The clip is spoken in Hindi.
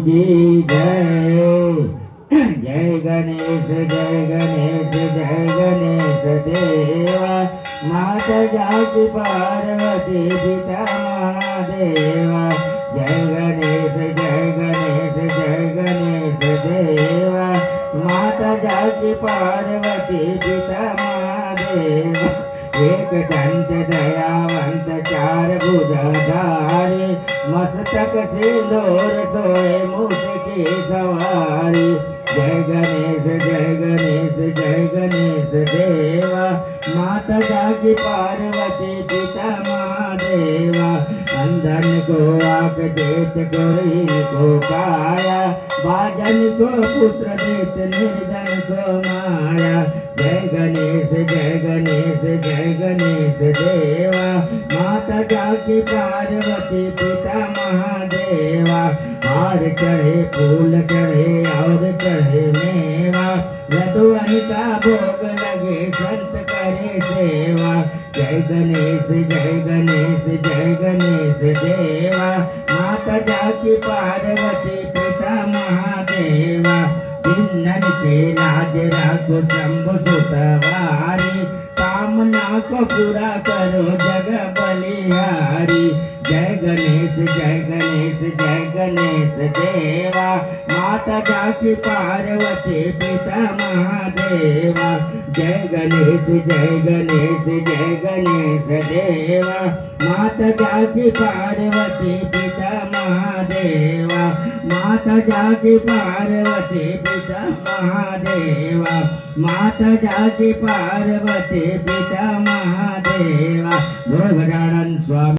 की जय। जय गणेश जय गणेश जय गणेश देवा, माता जाकी पार्वती पिता महादेवा। जय गणेश जय गणेश जय गणेश देवा, माता जाकी पार्वती पिता महादेवा। एक दंत दयावंत चार भुजाधारी, मस्तक सिंदूर सोए मूस की सवारी। जय गणेश जय गणेश जय गणेश देवा, माता जाकी पार्वती पिता महादेवा। अंधन को आँख देत गोरी को काया, बाजन को पुत्र देत निर्धन को माया। जय गणेश जय गणेश जय गणेश देवा, माता जाकी पार्वती पिता महादेवा। हार चढ़े फूल चढ़े और चढ़े मेवा, लड्डुअन का भोग लगे संत करे सेवा। जय गणेश जय गणेश जय गणेश देवा, माता जाकी पार्वती पिता महादेवा। जिन्नन के लाज राखो शंभु सुतवारी, कामना को पूरा करो जग बलिहारी। जय गणेश जय गणेश जय गणेश देवा, माता जाकी पार्वती पिता महादेवा। जय गणेश जय गणेश जय गणेश देवा, माता जाकी पार्वती पिता महादेवा। माता जाकी पार्वती पिता महादेवा, माता जाकी पार्वती पिता महादेवा। बोल गजानन स्वामी।